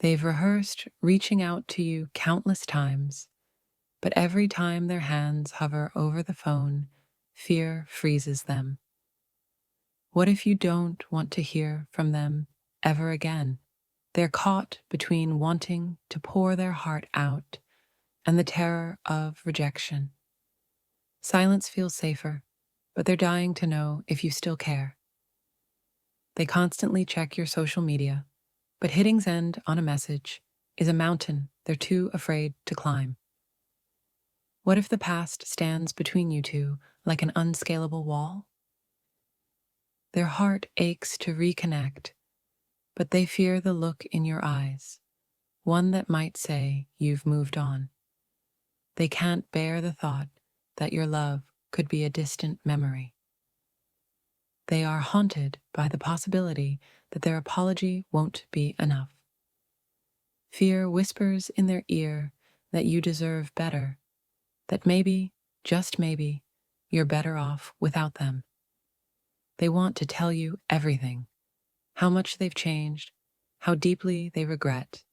They've rehearsed reaching out to you countless times, but every time their hands hover over the phone, fear freezes them. What if you don't want to hear from them ever again? They're caught between wanting to pour their heart out and the terror of rejection. Silence feels safer, but they're dying to know if you still care. They constantly check your social media, but hitting send on a message is a mountain they're too afraid to climb. What if the past stands between you two like an unscalable wall? Their heart aches to reconnect, but they fear the look in your eyes, one that might say you've moved on. They can't bear the thought that your love could be a distant memory. They are haunted by the possibility that their apology won't be enough. Fear whispers in their ear that you deserve better, that maybe, just maybe, you're better off without them. They want to tell you everything, how much they've changed, how deeply they regret,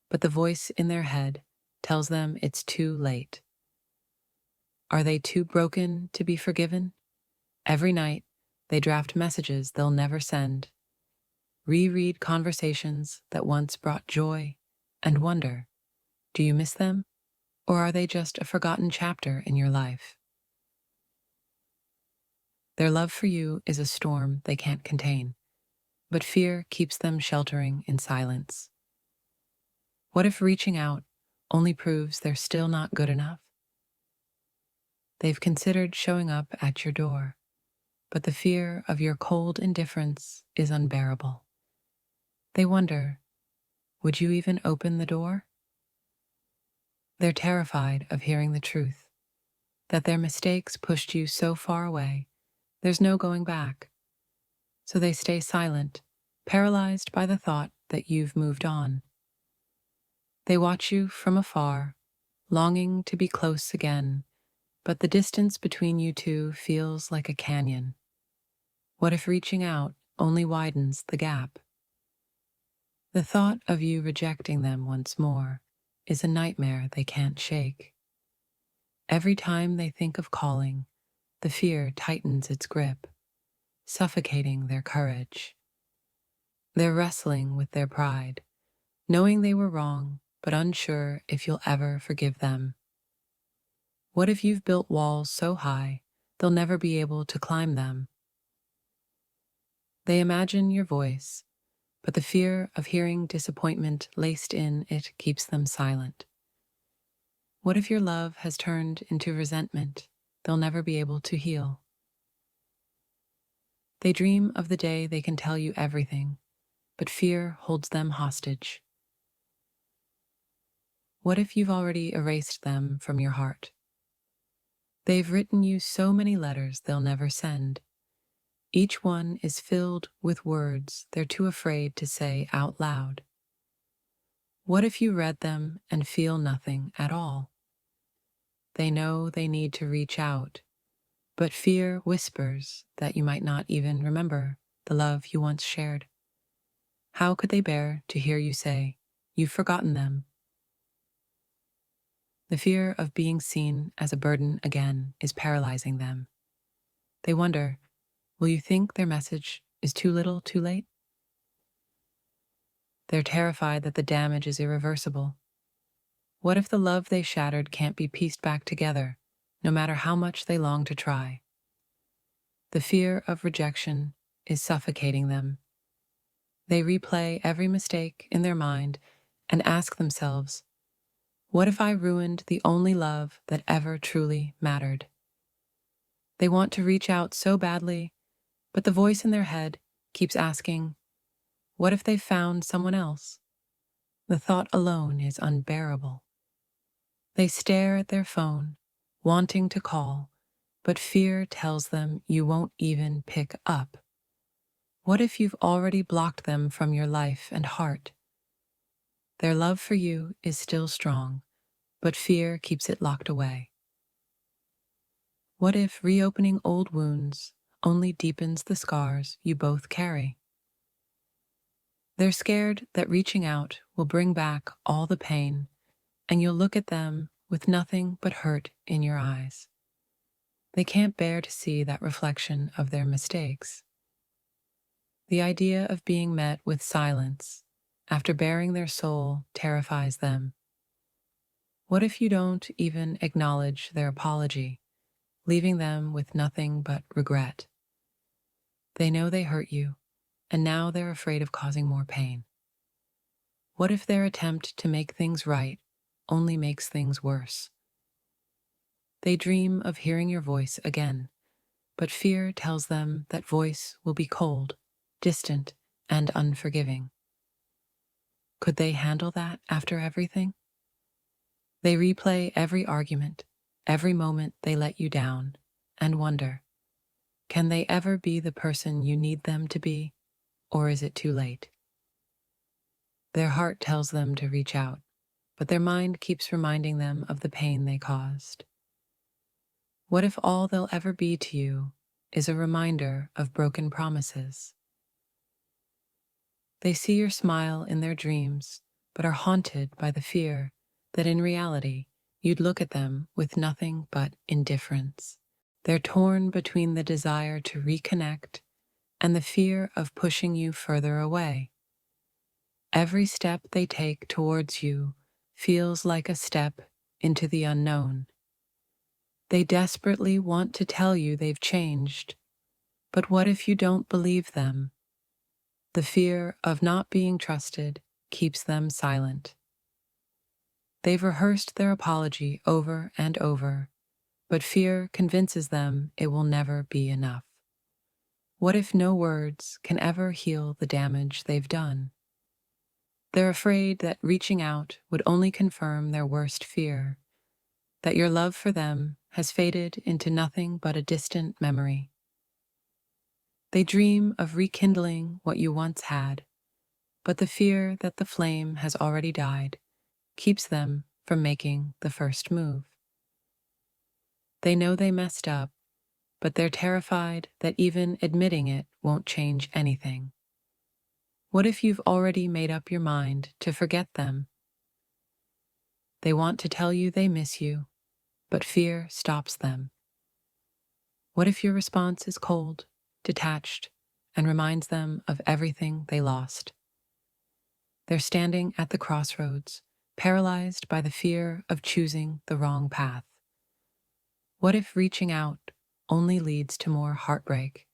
but the voice in their head tells them it's too late. Are they too broken to be forgiven? Every night, they draft messages they'll never send, reread conversations that once brought joy, and wonder, do you miss them, or are they just a forgotten chapter in your life? Their love for you is a storm they can't contain, but fear keeps them sheltering in silence. What if reaching out only proves they're still not good enough? They've considered showing up at your door, but the fear of your cold indifference is unbearable. They wonder, would you even open the door? They're terrified of hearing the truth, that their mistakes pushed you so far away, there's no going back. So they stay silent, paralyzed by the thought that you've moved on. They watch you from afar, longing to be close again, but the distance between you two feels like a canyon. What if reaching out only widens the gap? The thought of you rejecting them once more is a nightmare they can't shake. Every time they think of calling, the fear tightens its grip, suffocating their courage. They're wrestling with their pride, knowing they were wrong, but unsure if you'll ever forgive them. What if you've built walls so high, they'll never be able to climb them? They imagine your voice, but the fear of hearing disappointment laced in it keeps them silent. What if your love has turned into resentment they'll never be able to heal? They dream of the day they can tell you everything, but fear holds them hostage. What if you've already erased them from your heart? They've written you so many letters they'll never send. Each one is filled with words they're too afraid to say out loud. What if you read them and feel nothing at all? They know they need to reach out, but fear whispers that you might not even remember the love you once shared. How could they bear to hear you say, you've forgotten them? The fear of being seen as a burden again is paralyzing them. They wonder, will you think their message is too little, too late? They're terrified that the damage is irreversible. What if the love they shattered can't be pieced back together, no matter how much they long to try? The fear of rejection is suffocating them. They replay every mistake in their mind and ask themselves, what if I ruined the only love that ever truly mattered? They want to reach out so badly, but the voice in their head keeps asking, what if they found someone else? The thought alone is unbearable. They stare at their phone, wanting to call, but fear tells them you won't even pick up. What if you've already blocked them from your life and heart? Their love for you is still strong, but fear keeps it locked away. What if reopening old wounds only deepens the scars you both carry? They're scared that reaching out will bring back all the pain, and you'll look at them with nothing but hurt in your eyes. They can't bear to see that reflection of their mistakes. The idea of being met with silence after baring their soul terrifies them. What if you don't even acknowledge their apology, leaving them with nothing but regret? They know they hurt you, and now they're afraid of causing more pain. What if their attempt to make things right only makes things worse? They dream of hearing your voice again, but fear tells them that voice will be cold, distant, and unforgiving. Could they handle that after everything? They replay every argument, every moment they let you down, and wonder, can they ever be the person you need them to be, or is it too late? Their heart tells them to reach out, but their mind keeps reminding them of the pain they caused. What if all they'll ever be to you is a reminder of broken promises? They see your smile in their dreams, but are haunted by the fear that in reality you'd look at them with nothing but indifference. They're torn between the desire to reconnect and the fear of pushing you further away. Every step they take towards you feels like a step into the unknown. They desperately want to tell you they've changed, but what if you don't believe them? The fear of not being trusted keeps them silent. They've rehearsed their apology over and over, but fear convinces them it will never be enough. What if no words can ever heal the damage they've done? They're afraid that reaching out would only confirm their worst fear, that your love for them has faded into nothing but a distant memory. They dream of rekindling what you once had, but the fear that the flame has already died keeps them from making the first move. They know they messed up, but they're terrified that even admitting it won't change anything. What if you've already made up your mind to forget them? They want to tell you they miss you, but fear stops them. What if your response is cold, detached, and reminds them of everything they lost? They're standing at the crossroads, paralyzed by the fear of choosing the wrong path. What if reaching out only leads to more heartbreak?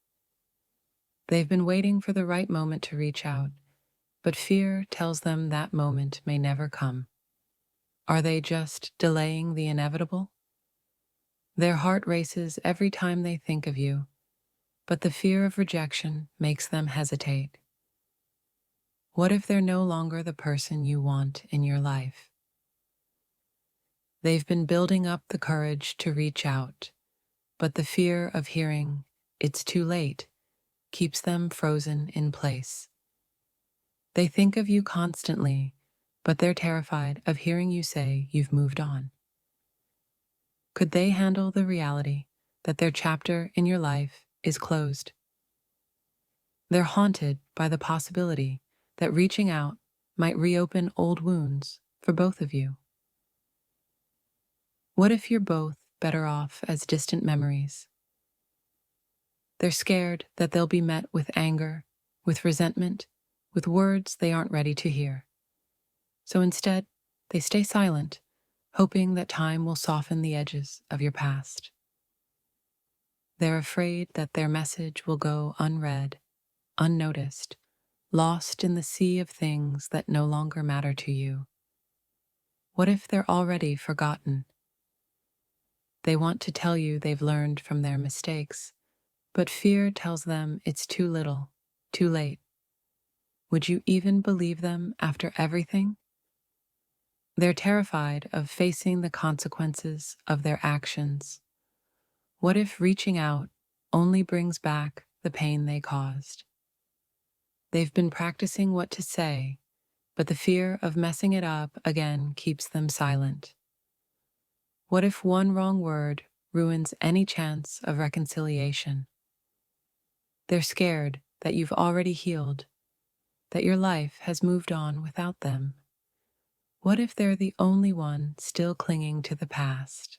They've been waiting for the right moment to reach out, but fear tells them that moment may never come. Are they just delaying the inevitable? Their heart races every time they think of you, but the fear of rejection makes them hesitate. What if they're no longer the person you want in your life? They've been building up the courage to reach out, but the fear of hearing "it's too late" keeps them frozen in place. They think of you constantly, but they're terrified of hearing you say you've moved on. Could they handle the reality that their chapter in your life is closed? They're haunted by the possibility that reaching out might reopen old wounds for both of you. What if you're both better off as distant memories? They're scared that they'll be met with anger, with resentment, with words they aren't ready to hear. So instead, they stay silent, hoping that time will soften the edges of your past. They're afraid that their message will go unread, unnoticed, lost in the sea of things that no longer matter to you. What if they're already forgotten? They want to tell you they've learned from their mistakes, but fear tells them it's too little, too late. Would you even believe them after everything? They're terrified of facing the consequences of their actions. What if reaching out only brings back the pain they caused? They've been practicing what to say, but the fear of messing it up again keeps them silent. What if one wrong word ruins any chance of reconciliation? They're scared that you've already healed, that your life has moved on without them? What if they're the only one still clinging to the past?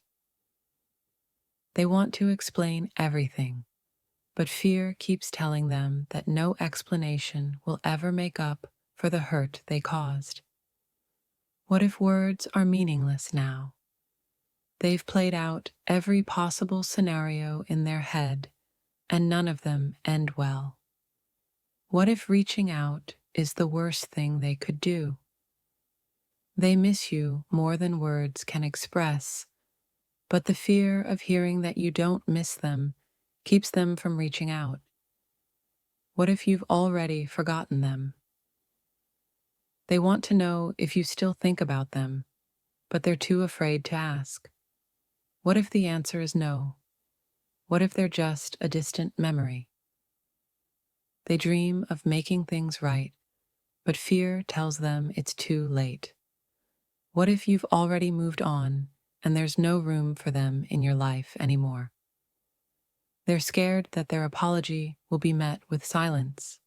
They want to explain everything, but fear keeps telling them that no explanation will ever make up for the hurt they caused. What if words are meaningless now? They've played out every possible scenario in their head, and none of them end well. What if reaching out is the worst thing they could do? They miss you more than words can express, but the fear of hearing that you don't miss them keeps them from reaching out. What if you've already forgotten them? They want to know if you still think about them, but they're too afraid to ask. What if the answer is no? What if they're just a distant memory? They dream of making things right, but fear tells them it's too late. What if you've already moved on and there's no room for them in your life anymore? They're scared that their apology will be met with silence.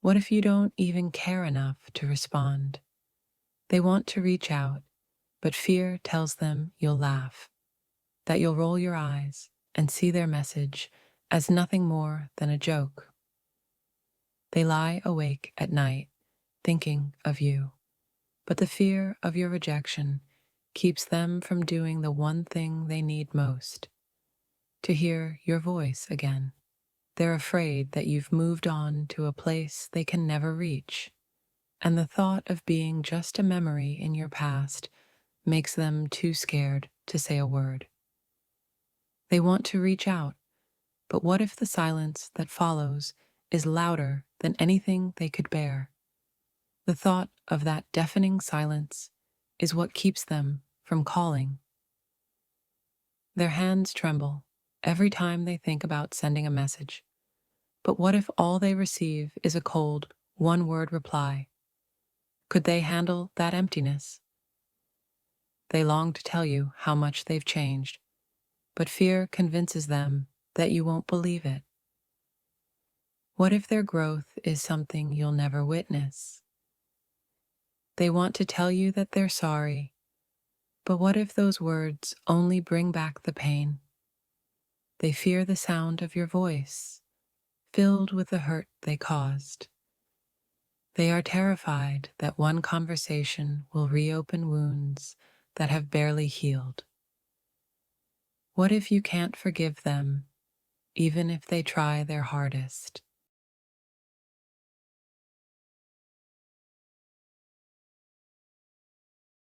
What if you don't even care enough to respond? They want to reach out, but fear tells them you'll laugh, that you'll roll your eyes and see their message as nothing more than a joke. They lie awake at night, thinking of you, but the fear of your rejection keeps them from doing the one thing they need most: to hear your voice again. They're afraid that you've moved on to a place they can never reach, and the thought of being just a memory in your past makes them too scared to say a word. They want to reach out, but what if the silence that follows is louder than anything they could bear? The thought of that deafening silence is what keeps them from calling. Their hands tremble every time they think about sending a message. But what if all they receive is a cold, one-word reply? Could they handle that emptiness? They long to tell you how much they've changed, but fear convinces them that you won't believe it. What if their growth is something you'll never witness? They want to tell you that they're sorry, but what if those words only bring back the pain? They fear the sound of your voice, filled with the hurt they caused. They are terrified that one conversation will reopen wounds that have barely healed. What if you can't forgive them, even if they try their hardest?